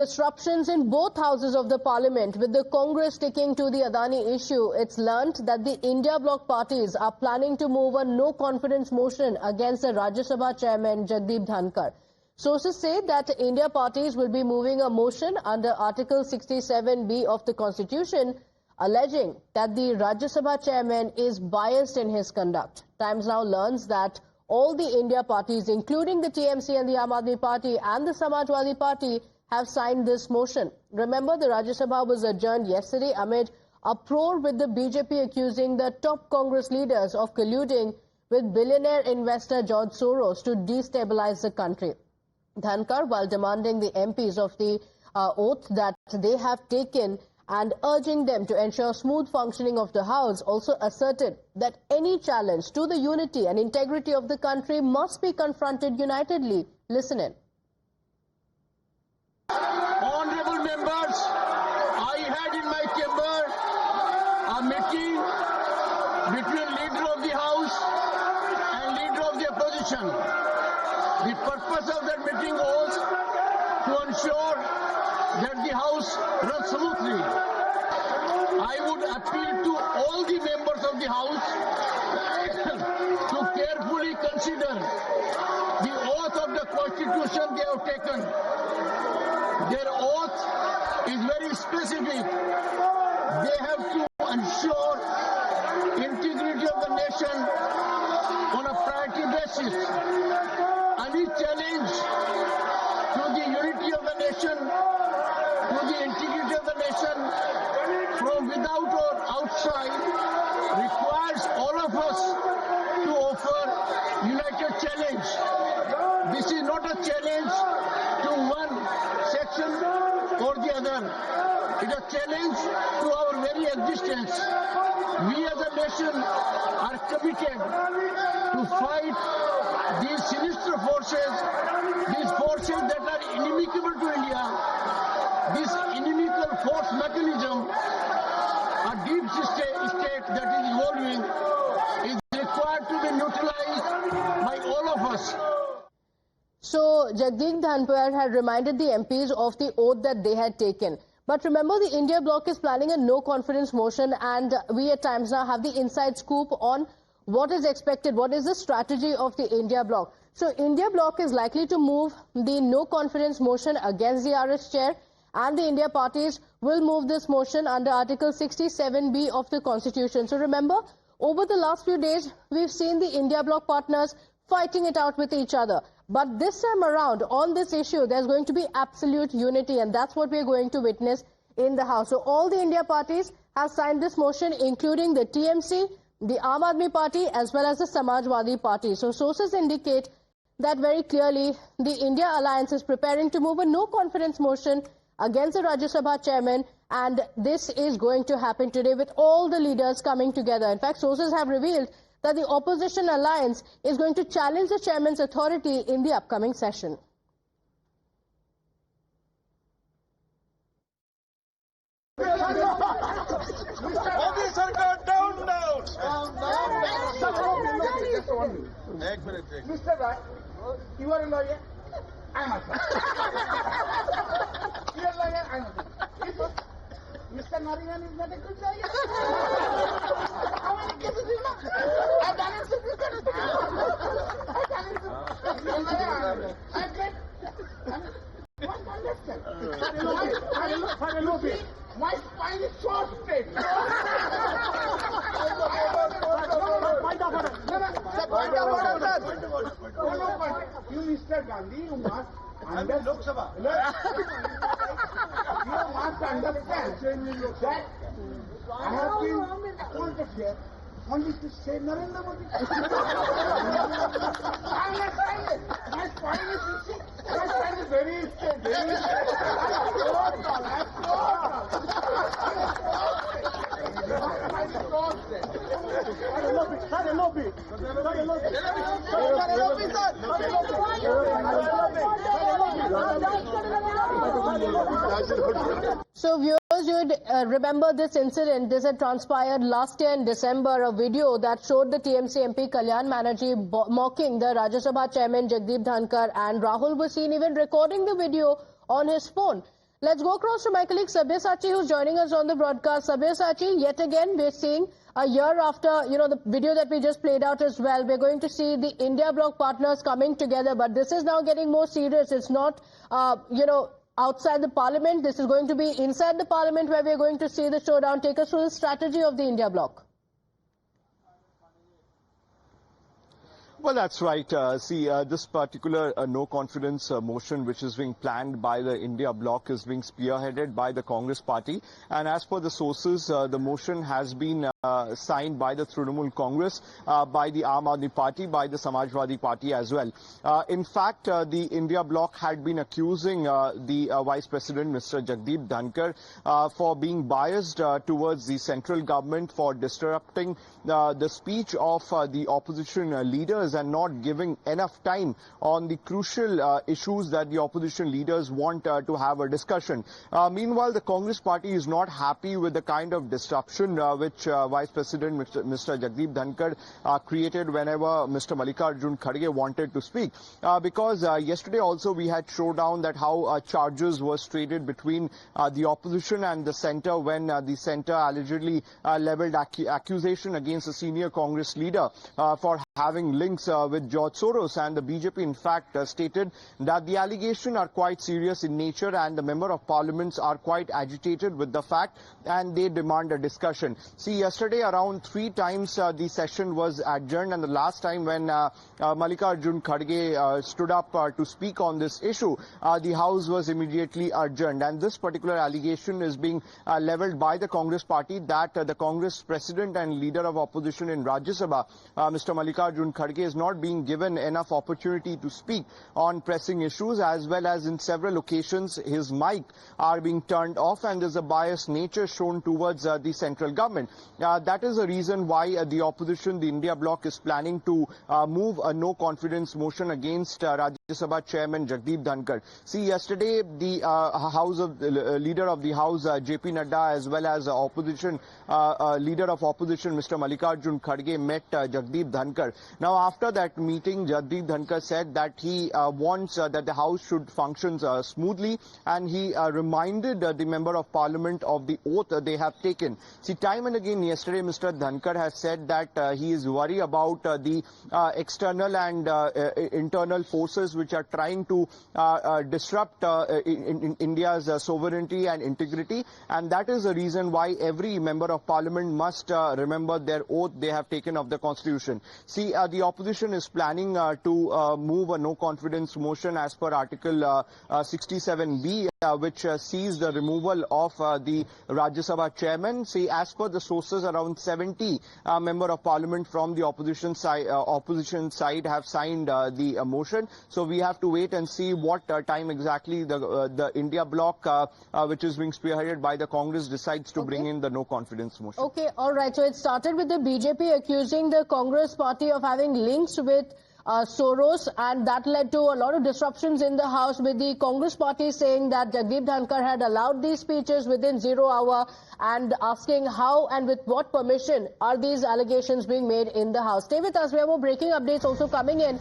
Disruptions in both houses of the parliament, with the Congress sticking to the Adani issue. It's learnt that the India bloc parties are planning to move a no-confidence motion against the Rajya Sabha chairman Jagdeep Dhankar. Sources say that India parties will be moving a motion under Article 67B of the Constitution, alleging that the Rajya Sabha chairman is biased in his conduct. Times Now learns that all the India parties, including the TMC and the Aam Aadmi Party and the Samajwadi Party, have signed this motion. Remember, the Rajya Sabha was adjourned yesterday amid uproar with the BJP accusing the top Congress leaders of colluding with billionaire investor George Soros to destabilize the country. Dhankar, while demanding the MPs of the oath that they have taken and urging them to ensure smooth functioning of the House, also asserted that any challenge to the unity and integrity of the country must be confronted unitedly. Listen in. Honorable members, I had in my chamber a meeting between leader of the House and leader of the opposition. The purpose of that meeting was to ensure that the House runs smoothly. I would appeal to all the members of the House to carefully consider the oath of the Constitution they have taken. Their oath is very specific. They have to ensure integrity of the nation on a priority basis. Any challenge to the unity of the nation, to the integrity of the nation, from without or outside, requires all of us to offer united challenge. This is not a challenge to one section or the other. It's a challenge to our very existence. We as a nation are committed to fight these sinister forces, these forces that are inimical to India. This inimical force mechanism, a deep state that is evolving, is required to be neutralized by all of us. So, Jagdeep Dhankar had reminded the MPs of the oath that they had taken. But remember, the India bloc is planning a no-confidence motion, and we at Times Now have the inside scoop on what is expected, what is the strategy of the India bloc. So, India bloc is likely to move the no-confidence motion against the RS chair, and the India parties will move this motion under Article 67B of the Constitution. So, remember, over the last few days, we've seen the India bloc partners fighting it out with each other. But this time around, on this issue, there's going to be absolute unity, and that's what we're going to witness in the House. So all the India parties have signed this motion, including the TMC, the Aam Aadmi Party, as well as the Samajwadi Party. So sources indicate that very clearly the India Alliance is preparing to move a no-confidence motion against the Rajya Sabha chairman, and this is going to happen today with all the leaders coming together. In fact, sources have revealed that the opposition alliance is going to challenge the chairman's authority in the upcoming session. Mr. Rai, you are a lawyer. I am a lawyer. You are a lawyer. I am a lawyer. Mr. Nariman is not a good lawyer. How many cases is not? I've done it since I've done it since. I've read. What understand? My spine is so straight. You, Mr. Gandhi, you must understand. You must understand that I have been appointed here only to say Narendra Modi. I'm not silent. My spine is sick. My spine is very straight. Very So viewers, you would remember this incident. This had transpired last year in December, a video that showed the TMC MP Kalyan Banerjee mocking the Rajya Sabha chairman Jagdeep Dhankar, and Rahul was seen even recording the video on his phone. Let's go across to my colleague Sabyasachi, who's joining us on the broadcast. Sabyasachi, yet again, we're seeing a year after, the video that we just played out as well, we're going to see the India bloc partners coming together. But this is now getting more serious. It's not, outside the parliament. This is going to be inside the parliament where we're going to see the showdown. Take us through the strategy of the India bloc. Well, that's right. This particular no-confidence motion, which is being planned by the India bloc, is being spearheaded by the Congress party. And as per the sources, the motion has been signed by the Trinamool Congress, by the Aam Aadmi Party, by the Samajwadi Party as well. In fact, the India bloc had been accusing the Vice President, Mr. Jagdeep Dhankar, for being biased towards the central government, for disrupting the speech of the opposition leaders and not giving enough time on the crucial issues that the opposition leaders want to have a discussion. Meanwhile, the Congress party is not happy with the kind of disruption which Vice President Mr. Jagdeep Dhankar created whenever Mr. Mallikarjun Kharge wanted to speak. Because yesterday also we had showdown that how charges were traded between the opposition and the centre when the centre allegedly levelled accusation against a senior Congress leader for having links with George Soros, and the BJP in fact stated that the allegations are quite serious in nature and the member of parliaments are quite agitated with the fact and they demand a discussion. See, yesterday around 3 times the session was adjourned, and the last time when Mallikarjun Kharge stood up to speak on this issue, the House was immediately adjourned, and this particular allegation is being levelled by the Congress party that the Congress president and leader of opposition in Rajya Sabha, Mr. Mallikarjun Kharge, is not being given enough opportunity to speak on pressing issues, as well as in several occasions his mic are being turned off and there's a biased nature shown towards the central government. That is the reason why the opposition, the India bloc, is planning to move a no confidence motion against Rajya Sabha Chairman Jagdeep Dhankar. See, yesterday the leader of the House, JP Nadda, as well as opposition leader of opposition, Mr. Mallikarjun Kharge, met Jagdeep Dhankar. Now, after that meeting, Jagdeep Dhankar said that he wants that the House should function smoothly, and he reminded the Member of Parliament of the oath they have taken. See, time and again yesterday, Mr. Dhankar has said that he is worried about the external and internal forces which are trying to disrupt India's sovereignty and integrity, and that is the reason why every Member of Parliament must remember their oath they have taken of the Constitution. See, the opposition is planning to move a no-confidence motion as per Article 67B, which sees the removal of the Rajya Sabha chairman. See, as per the sources, around 70 Member of Parliament from the opposition side have signed the motion. So we have to wait and see what time exactly the India bloc, which is being spearheaded by the Congress, decides to bring in the no-confidence motion. Okay, all right. So it started with the BJP accusing the Congress party of having links with Soros, and that led to a lot of disruptions in the House, with the Congress party saying that Jagdeep Dhankar had allowed these speeches within 0 hour and asking how and with what permission are these allegations being made in the House. Stay with us. We have more breaking updates also coming in.